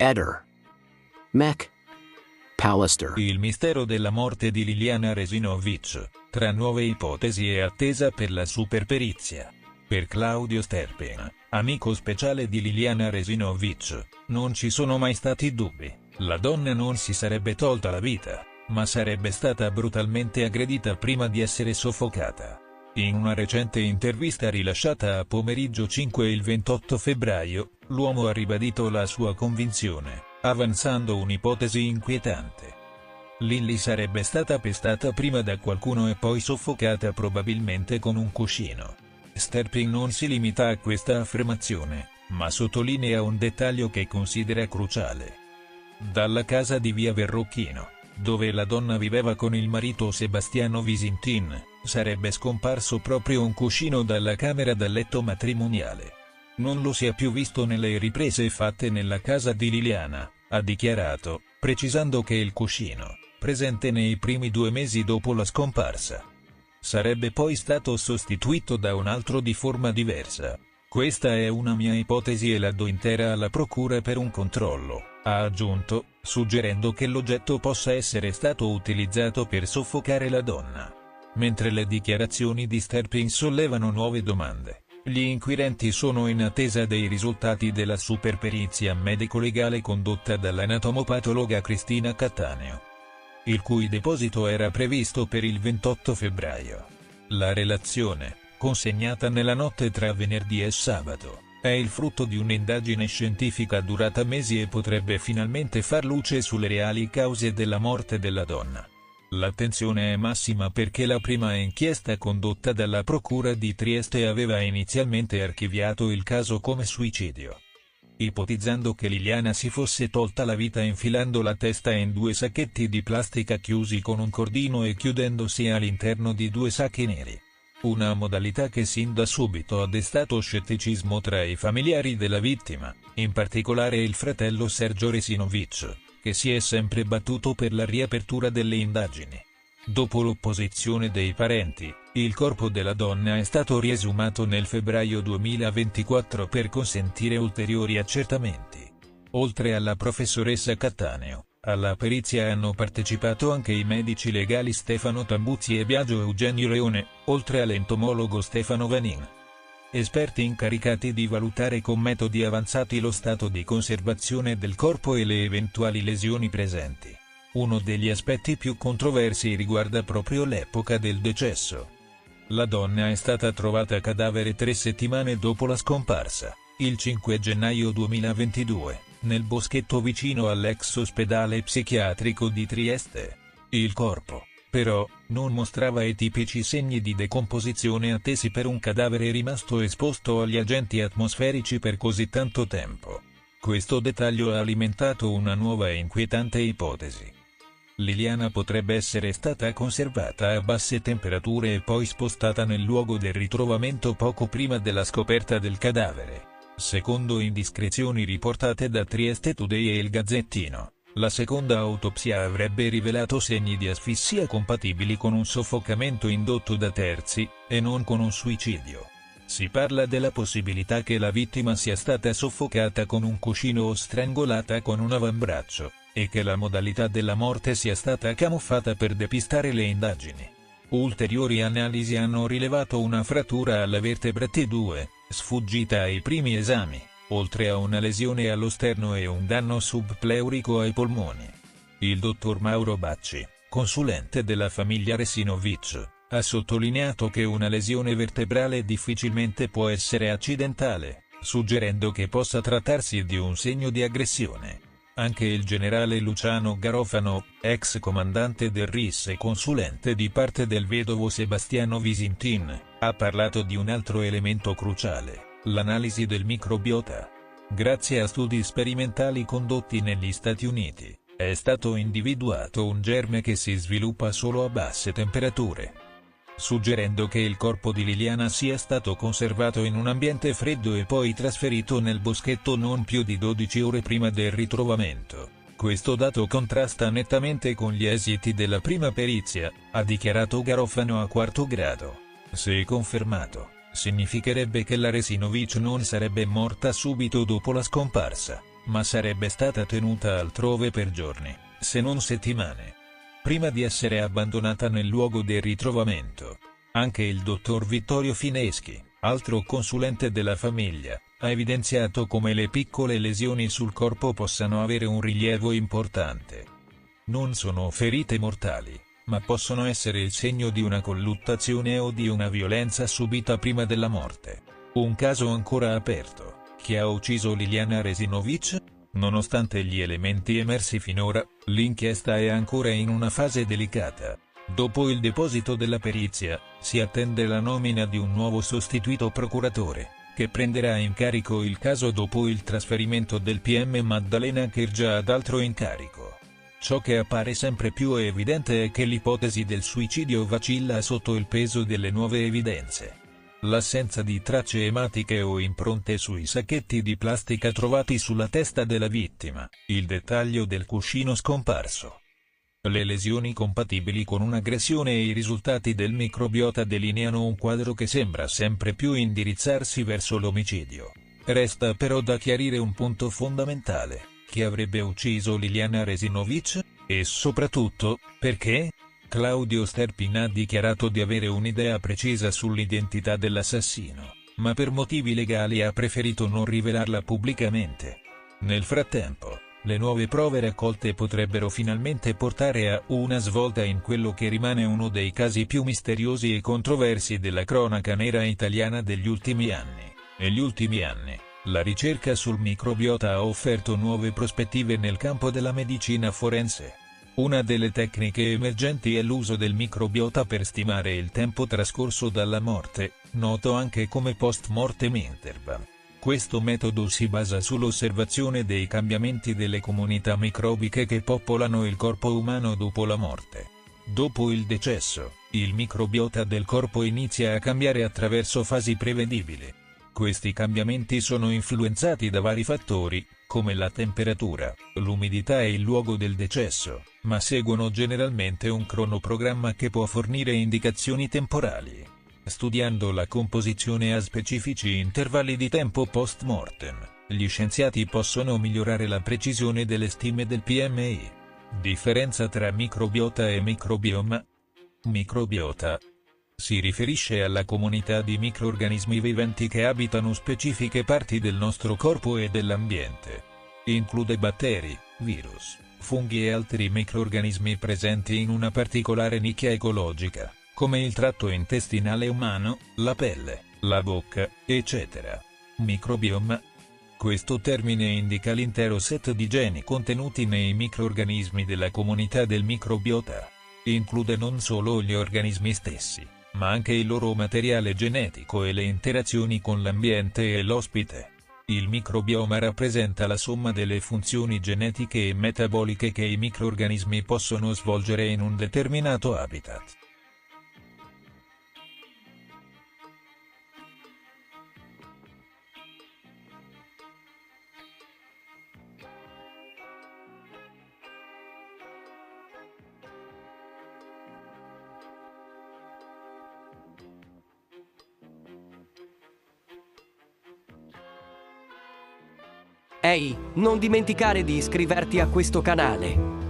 Eder. Mech. Pallister. Il mistero della morte di Liliana Resinovic, tra nuove ipotesi e attesa per la superperizia. Per Claudio Sterpin, amico speciale di Liliana Resinovic, non ci sono mai stati dubbi, la donna non si sarebbe tolta la vita, ma sarebbe stata brutalmente aggredita prima di essere soffocata. In una recente intervista rilasciata a Pomeriggio 5 il 28 febbraio, l'uomo ha ribadito la sua convinzione, avanzando un'ipotesi inquietante. Lily sarebbe stata pestata prima da qualcuno e poi soffocata probabilmente con un cuscino. Sterpin non si limita a questa affermazione, ma sottolinea un dettaglio che considera cruciale. Dalla casa di via Verrocchino, dove la donna viveva con il marito Sebastiano Visintin, sarebbe scomparso proprio un cuscino dalla camera da letto matrimoniale. Non lo si è più visto nelle riprese fatte nella casa di Liliana, ha dichiarato, precisando che il cuscino, presente nei primi 2 mesi dopo la scomparsa, sarebbe poi stato sostituito da un altro di forma diversa. Questa è una mia ipotesi e la do intera alla procura per un controllo, ha aggiunto, suggerendo che l'oggetto possa essere stato utilizzato per soffocare la donna. Mentre le dichiarazioni di Sterpin sollevano nuove domande, gli inquirenti sono in attesa dei risultati della superperizia medico-legale condotta dall'anatomopatologa Cristina Cattaneo, il cui deposito era previsto per il 28 febbraio. La relazione, consegnata nella notte tra venerdì e sabato, è il frutto di un'indagine scientifica durata mesi e potrebbe finalmente far luce sulle reali cause della morte della donna. L'attenzione è massima perché la prima inchiesta condotta dalla Procura di Trieste aveva inizialmente archiviato il caso come suicidio, ipotizzando che Liliana si fosse tolta la vita infilando la testa in 2 sacchetti di plastica chiusi con un cordino e chiudendosi all'interno di 2 sacchi neri. Una modalità che sin da subito ha destato scetticismo tra i familiari della vittima, in particolare il fratello Sergio Resinovic, che si è sempre battuto per la riapertura delle indagini. Dopo l'opposizione dei parenti, il corpo della donna è stato riesumato nel febbraio 2024 per consentire ulteriori accertamenti. Oltre alla professoressa Cattaneo, alla perizia hanno partecipato anche i medici legali Stefano Tambuzzi e Biagio Eugenio Leone, oltre all'entomologo Stefano Vanin, esperti incaricati di valutare con metodi avanzati lo stato di conservazione del corpo e le eventuali lesioni presenti. Uno degli aspetti più controversi riguarda proprio l'epoca del decesso. La donna è stata trovata cadavere 3 settimane dopo la scomparsa, il 5 gennaio 2022, nel boschetto vicino all'ex ospedale psichiatrico di Trieste. Il corpo, però, non mostrava i tipici segni di decomposizione attesi per un cadavere rimasto esposto agli agenti atmosferici per così tanto tempo. Questo dettaglio ha alimentato una nuova e inquietante ipotesi. Liliana potrebbe essere stata conservata a basse temperature e poi spostata nel luogo del ritrovamento poco prima della scoperta del cadavere. Secondo indiscrezioni riportate da Trieste Today e Il Gazzettino, la seconda autopsia avrebbe rivelato segni di asfissia compatibili con un soffocamento indotto da terzi, e non con un suicidio. Si parla della possibilità che la vittima sia stata soffocata con un cuscino o strangolata con un avambraccio, e che la modalità della morte sia stata camuffata per depistare le indagini. Ulteriori analisi hanno rilevato una frattura alla vertebra T2, sfuggita ai primi esami, oltre a una lesione allo sterno e un danno subpleurico ai polmoni. Il dottor Mauro Bacci, consulente della famiglia Resinovic, ha sottolineato che una lesione vertebrale difficilmente può essere accidentale, suggerendo che possa trattarsi di un segno di aggressione. Anche il generale Luciano Garofano, ex comandante del RIS e consulente di parte del vedovo Sebastiano Visintin, ha parlato di un altro elemento cruciale: l'analisi del microbiota. Grazie a studi sperimentali condotti negli Stati Uniti, è stato individuato un germe che si sviluppa solo a basse temperature, suggerendo che il corpo di Liliana sia stato conservato in un ambiente freddo e poi trasferito nel boschetto non più di 12 ore prima del ritrovamento. Questo dato contrasta nettamente con gli esiti della prima perizia, ha dichiarato Garofano a Quarto Grado. Se confermato, significherebbe che la Resinovic non sarebbe morta subito dopo la scomparsa, ma sarebbe stata tenuta altrove per giorni, se non settimane, prima di essere abbandonata nel luogo del ritrovamento. Anche il dottor Vittorio Fineschi, altro consulente della famiglia, ha evidenziato come le piccole lesioni sul corpo possano avere un rilievo importante. Non sono ferite mortali, ma possono essere il segno di una colluttazione o di una violenza subita prima della morte. Un caso ancora aperto. Chi ha ucciso Liliana Resinovic? Nonostante gli elementi emersi finora, l'inchiesta è ancora in una fase delicata. Dopo il deposito della perizia, si attende la nomina di un nuovo sostituto procuratore, che prenderà in carico il caso dopo il trasferimento del PM Maddalena Chirgia ad altro incarico. Ciò che appare sempre più evidente è che l'ipotesi del suicidio vacilla sotto il peso delle nuove evidenze. L'assenza di tracce ematiche o impronte sui sacchetti di plastica trovati sulla testa della vittima, il dettaglio del cuscino scomparso. Le lesioni compatibili con un'aggressione e i risultati del microbiota delineano un quadro che sembra sempre più indirizzarsi verso l'omicidio. Resta però da chiarire un punto fondamentale: chi avrebbe ucciso Liliana Resinovic? E soprattutto, perché? Claudio Sterpin ha dichiarato di avere un'idea precisa sull'identità dell'assassino, ma per motivi legali ha preferito non rivelarla pubblicamente. Nel frattempo, le nuove prove raccolte potrebbero finalmente portare a una svolta in quello che rimane uno dei casi più misteriosi e controversi della cronaca nera italiana degli ultimi anni. Negli ultimi anni, la ricerca sul microbiota ha offerto nuove prospettive nel campo della medicina forense. Una delle tecniche emergenti è l'uso del microbiota per stimare il tempo trascorso dalla morte, noto anche come post-mortem interval. Questo metodo si basa sull'osservazione dei cambiamenti delle comunità microbiche che popolano il corpo umano dopo la morte. Dopo il decesso, il microbiota del corpo inizia a cambiare attraverso fasi prevedibili. Questi cambiamenti sono influenzati da vari fattori, come la temperatura, l'umidità e il luogo del decesso, ma seguono generalmente un cronoprogramma che può fornire indicazioni temporali. Studiando la composizione a specifici intervalli di tempo post-mortem, gli scienziati possono migliorare la precisione delle stime del PMI. Differenza tra microbiota e microbioma. Microbiota si riferisce alla comunità di microrganismi viventi che abitano specifiche parti del nostro corpo e dell'ambiente. Include batteri, virus, funghi e altri microrganismi presenti in una particolare nicchia ecologica, come il tratto intestinale umano, la pelle, la bocca, eccetera. Microbioma. Questo termine indica l'intero set di geni contenuti nei microrganismi della comunità del microbiota. Include non solo gli organismi stessi, ma anche il loro materiale genetico e le interazioni con l'ambiente e l'ospite. Il microbioma rappresenta la somma delle funzioni genetiche e metaboliche che i microrganismi possono svolgere in un determinato habitat. Ehi, non dimenticare di iscriverti a questo canale.